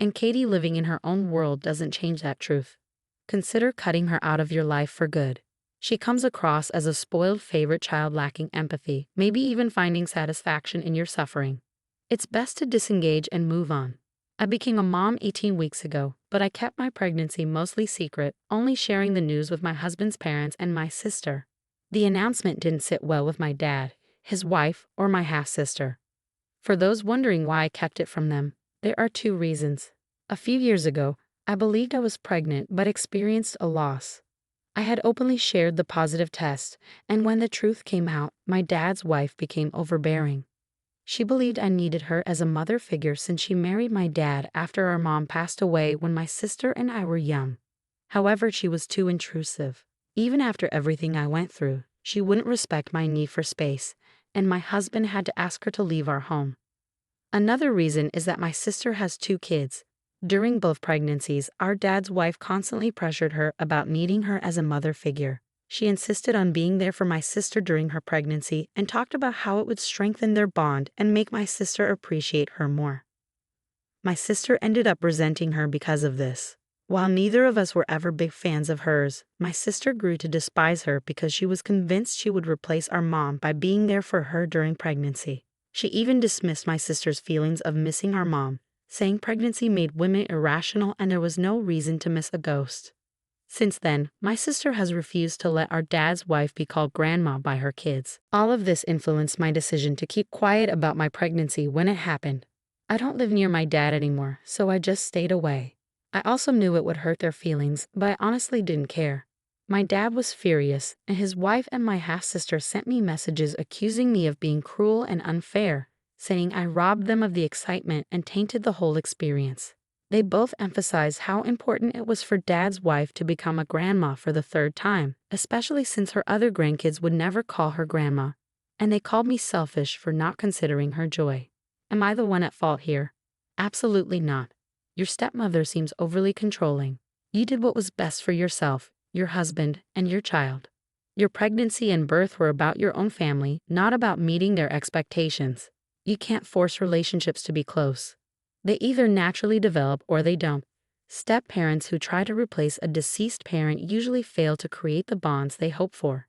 and Katie living in her own world doesn't change that truth. Consider cutting her out of your life for good. She comes across as a spoiled favorite child lacking empathy, maybe even finding satisfaction in your suffering. It's best to disengage and move on. I became a mom 18 weeks ago, but I kept my pregnancy mostly secret, only sharing the news with my husband's parents and my sister. The announcement didn't sit well with my dad, his wife, or my half-sister. For those wondering why I kept it from them, there are two reasons. A few years ago, I believed I was pregnant but experienced a loss. I had openly shared the positive test, and when the truth came out, my dad's wife became overbearing. She believed I needed her as a mother figure since she married my dad after our mom passed away when my sister and I were young. However, she was too intrusive. Even after everything I went through, she wouldn't respect my need for space, and my husband had to ask her to leave our home. Another reason is that my sister has two kids. During both pregnancies, our dad's wife constantly pressured her about needing her as a mother figure. She insisted on being there for my sister during her pregnancy and talked about how it would strengthen their bond and make my sister appreciate her more. My sister ended up resenting her because of this. While neither of us were ever big fans of hers, my sister grew to despise her because she was convinced she would replace our mom by being there for her during pregnancy. She even dismissed my sister's feelings of missing our mom, saying pregnancy made women irrational and there was no reason to miss a ghost. Since then, my sister has refused to let our dad's wife be called grandma by her kids. All of this influenced my decision to keep quiet about my pregnancy when it happened. I don't live near my dad anymore, so I just stayed away. I also knew it would hurt their feelings, but I honestly didn't care. My dad was furious, and his wife and my half-sister sent me messages accusing me of being cruel and unfair, saying I robbed them of the excitement and tainted the whole experience. They both emphasized how important it was for Dad's wife to become a grandma for the third time, especially since her other grandkids would never call her grandma. And they called me selfish for not considering her joy. Am I the one at fault here? Absolutely not. Your stepmother seems overly controlling. You did what was best for yourself, your husband, and your child. Your pregnancy and birth were about your own family, not about meeting their expectations. You can't force relationships to be close. They either naturally develop or they don't. Step-parents who try to replace a deceased parent usually fail to create the bonds they hope for.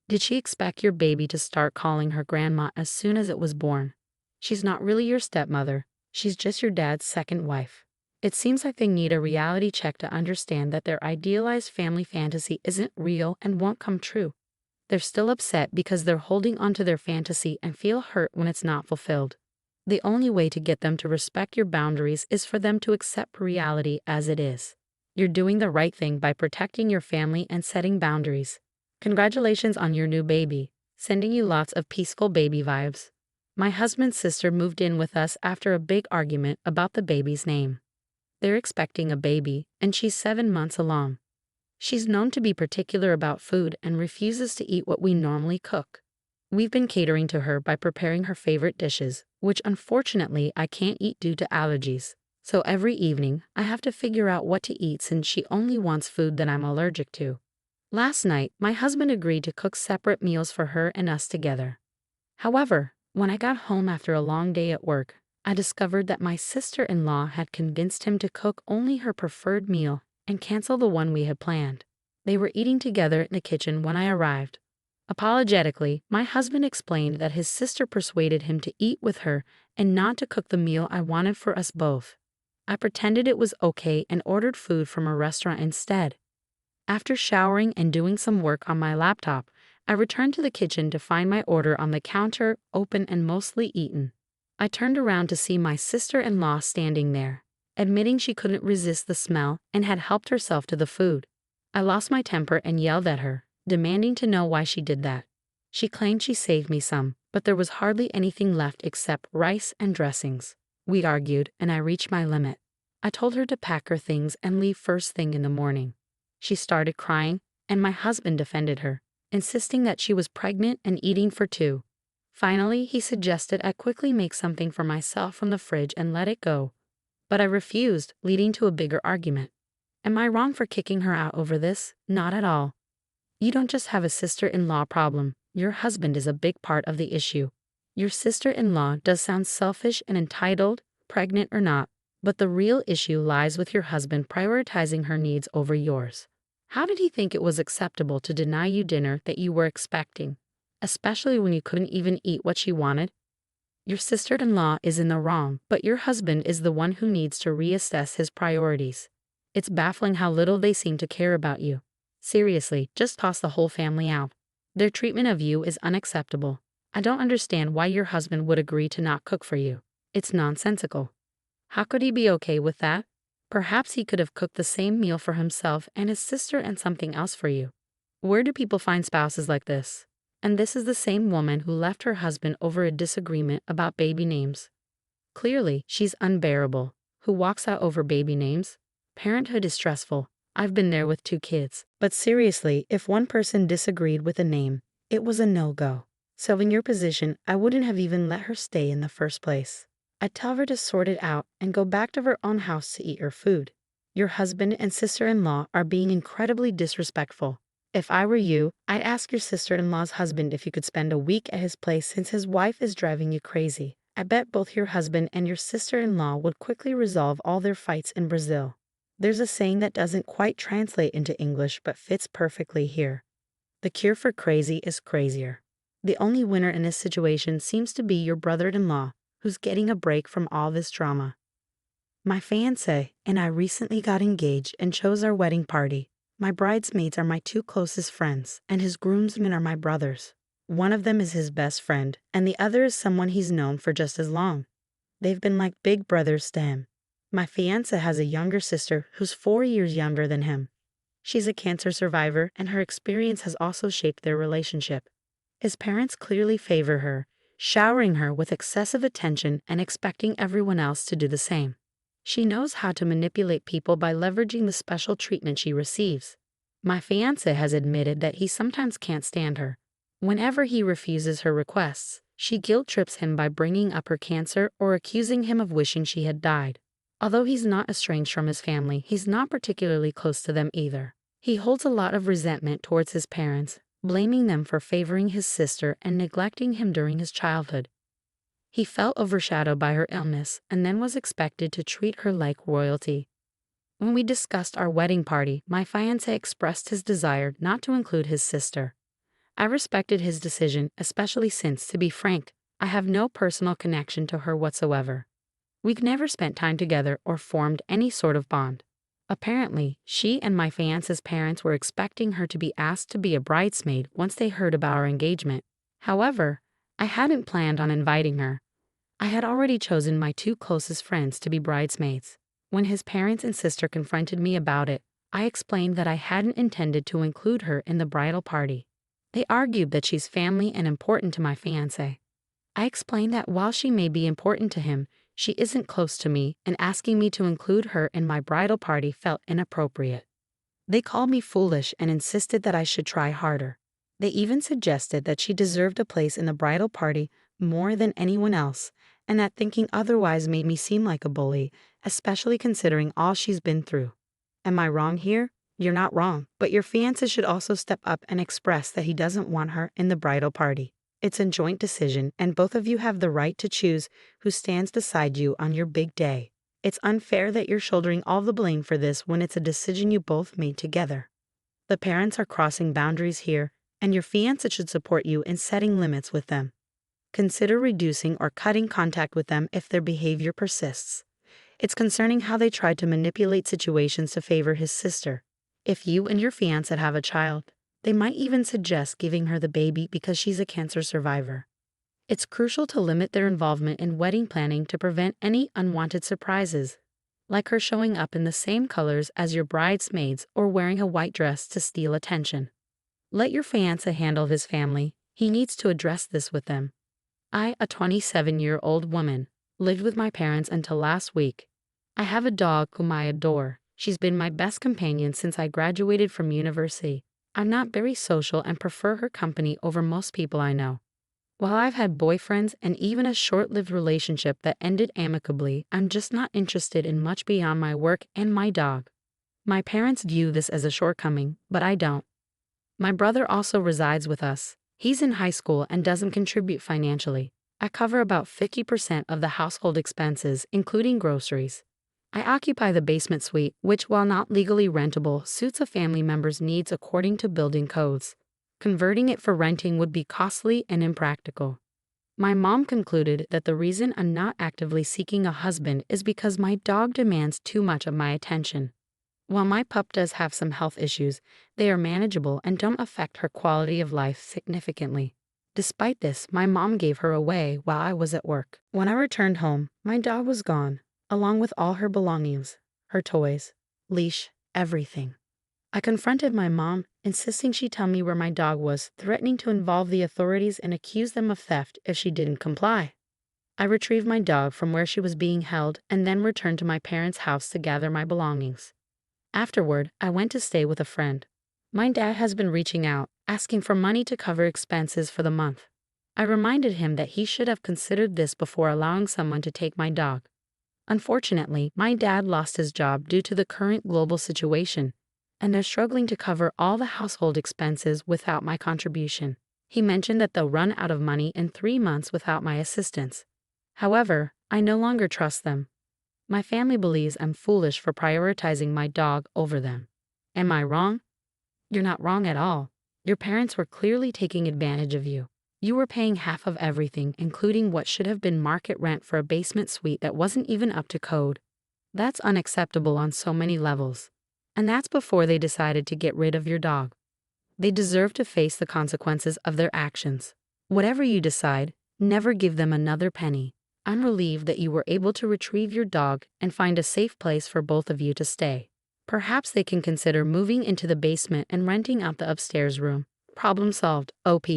Did she expect your baby to start calling her grandma as soon as it was born? She's not really your stepmother. She's just your dad's second wife. It seems like they need a reality check to understand that their idealized family fantasy isn't real and won't come true. They're still upset because they're holding onto their fantasy and feel hurt when it's not fulfilled. The only way to get them to respect your boundaries is for them to accept reality as it is. You're doing the right thing by protecting your family and setting boundaries. Congratulations on your new baby, sending you lots of peaceful baby vibes. My husband's sister moved in with us after a big argument about the baby's name. They're expecting a baby, and she's 7 months along. She's known to be particular about food and refuses to eat what we normally cook. We've been catering to her by preparing her favorite dishes, which unfortunately I can't eat due to allergies. So every evening, I have to figure out what to eat since she only wants food that I'm allergic to. Last night, my husband agreed to cook separate meals for her and us together. However, when I got home after a long day at work, I discovered that my sister-in-law had convinced him to cook only her preferred meal and cancel the one we had planned. They were eating together in the kitchen when I arrived. Apologetically, my husband explained that his sister persuaded him to eat with her and not to cook the meal I wanted for us both. I pretended it was okay and ordered food from a restaurant instead. After showering and doing some work on my laptop, I returned to the kitchen to find my order on the counter, open and mostly eaten. I turned around to see my sister-in-law standing there, admitting she couldn't resist the smell and had helped herself to the food. I lost my temper and yelled at her, demanding to know why she did that. She claimed she saved me some, but there was hardly anything left except rice and dressings. We argued, and I reached my limit. I told her to pack her things and leave first thing in the morning. She started crying, and my husband defended her, insisting that she was pregnant and eating for two. Finally, he suggested I quickly make something for myself from the fridge and let it go. But I refused, leading to a bigger argument. Am I wrong for kicking her out over this? Not at all. You don't just have a sister-in-law problem, your husband is a big part of the issue. Your sister-in-law does sound selfish and entitled, pregnant or not. But the real issue lies with your husband prioritizing her needs over yours. How did he think it was acceptable to deny you dinner that you were expecting, especially when you couldn't even eat what she wanted? Your sister-in-law is in the wrong, but your husband is the one who needs to reassess his priorities. It's baffling how little they seem to care about you. Seriously, just toss the whole family out. Their treatment of you is unacceptable. I don't understand why your husband would agree to not cook for you. It's nonsensical. How could he be okay with that? Perhaps he could have cooked the same meal for himself and his sister and something else for you. Where do people find spouses like this? And this is the same woman who left her husband over a disagreement about baby names. Clearly, she's unbearable. Who walks out over baby names? Parenthood is stressful. I've been there with 2 kids. But seriously, if one person disagreed with a name, it was a no-go. So in your position, I wouldn't have even let her stay in the first place. I'd tell her to sort it out and go back to her own house to eat her food. Your husband and sister-in-law are being incredibly disrespectful. If I were you, I'd ask your sister-in-law's husband if you could spend a week at his place since his wife is driving you crazy. I bet both your husband and your sister-in-law would quickly resolve all their fights in Brazil. There's a saying that doesn't quite translate into English but fits perfectly here. The cure for crazy is crazier. The only winner in this situation seems to be your brother-in-law, who's getting a break from all this drama. My fiancé and I recently got engaged and chose our wedding party. My bridesmaids are my 2 closest friends, and his groomsmen are my brothers. One of them is his best friend, and the other is someone he's known for just as long. They've been like big brothers to him. My fiancé has a younger sister who's 4 years younger than him. She's a cancer survivor, and her experience has also shaped their relationship. His parents clearly favor her, showering her with excessive attention and expecting everyone else to do the same. She knows how to manipulate people by leveraging the special treatment she receives. My fiancé has admitted that he sometimes can't stand her. Whenever he refuses her requests, she guilt-trips him by bringing up her cancer or accusing him of wishing she had died. Although he's not estranged from his family, he's not particularly close to them either. He holds a lot of resentment towards his parents, blaming them for favoring his sister and neglecting him during his childhood. He felt overshadowed by her illness and then was expected to treat her like royalty. When we discussed our wedding party, my fiancé expressed his desire not to include his sister. I respected his decision, especially since, to be frank, I have no personal connection to her whatsoever. We've never spent time together or formed any sort of bond. Apparently, she and my fiancé's parents were expecting her to be asked to be a bridesmaid once they heard about our engagement. However, I hadn't planned on inviting her. I had already chosen my 2 closest friends to be bridesmaids. When his parents and sister confronted me about it, I explained that I hadn't intended to include her in the bridal party. They argued that she's family and important to my fiancé. I explained that while she may be important to him, she isn't close to me, and asking me to include her in my bridal party felt inappropriate. They called me foolish and insisted that I should try harder. They even suggested that she deserved a place in the bridal party more than anyone else, and that thinking otherwise made me seem like a bully, especially considering all she's been through. Am I wrong here? You're not wrong, but your fiancé should also step up and express that he doesn't want her in the bridal party. It's a joint decision, and both of you have the right to choose who stands beside you on your big day. It's unfair that you're shouldering all the blame for this when it's a decision you both made together. The parents are crossing boundaries here, and your fiancé should support you in setting limits with them. Consider reducing or cutting contact with them if their behavior persists. It's concerning how they tried to manipulate situations to favor his sister. If you and your fiancé have a child, they might even suggest giving her the baby because she's a cancer survivor. It's crucial to limit their involvement in wedding planning to prevent any unwanted surprises, like her showing up in the same colors as your bridesmaids or wearing a white dress to steal attention. Let your fiancé handle his family. He needs to address this with them. I, a 27-year-old woman, lived with my parents until last week. I have a dog whom I adore. She's been my best companion since I graduated from university. I'm not very social and prefer her company over most people I know. While I've had boyfriends and even a short-lived relationship that ended amicably, I'm just not interested in much beyond my work and my dog. My parents view this as a shortcoming, but I don't. My brother also resides with us. He's in high school and doesn't contribute financially. I cover about 50% of the household expenses, including groceries. I occupy the basement suite, which, while not legally rentable, suits a family member's needs according to building codes. Converting it for renting would be costly and impractical. My mom concluded that the reason I'm not actively seeking a husband is because my dog demands too much of my attention. While my pup does have some health issues, they are manageable and don't affect her quality of life significantly. Despite this, my mom gave her away while I was at work. When I returned home, my dog was gone, along with all her belongings, her toys, leash, everything. I confronted my mom, insisting she tell me where my dog was, threatening to involve the authorities and accuse them of theft if she didn't comply. I retrieved my dog from where she was being held and then returned to my parents' house to gather my belongings. Afterward, I went to stay with a friend. My dad has been reaching out, asking for money to cover expenses for the month. I reminded him that he should have considered this before allowing someone to take my dog. Unfortunately, my dad lost his job due to the current global situation, and they're struggling to cover all the household expenses without my contribution. He mentioned that they'll run out of money in 3 months without my assistance. However, I no longer trust them. My family believes I'm foolish for prioritizing my dog over them. Am I wrong? You're not wrong at all. Your parents were clearly taking advantage of you. You were paying half of everything, including what should have been market rent for a basement suite that wasn't even up to code. That's unacceptable on so many levels. And that's before they decided to get rid of your dog. They deserve to face the consequences of their actions. Whatever you decide, never give them another penny. I'm relieved that you were able to retrieve your dog and find a safe place for both of you to stay. Perhaps they can consider moving into the basement and renting out the upstairs room. Problem solved, OP.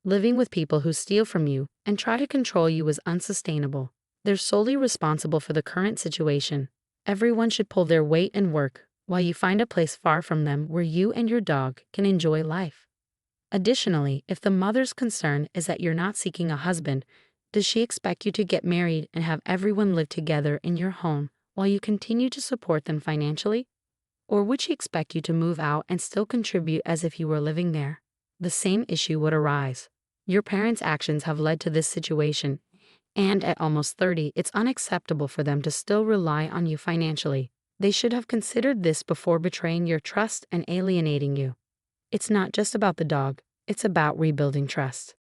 Living with people who steal from you and try to control you is unsustainable. They're solely responsible for the current situation. Everyone should pull their weight and work, while you find a place far from them where you and your dog can enjoy life. Additionally, if the mother's concern is that you're not seeking a husband, does she expect you to get married and have everyone live together in your home while you continue to support them financially? Or would she expect you to move out and still contribute as if you were living there? The same issue would arise. Your parents' actions have led to this situation, and at almost 30, it's unacceptable for them to still rely on you financially. They should have considered this before betraying your trust and alienating you. It's not just about the dog, it's about rebuilding trust.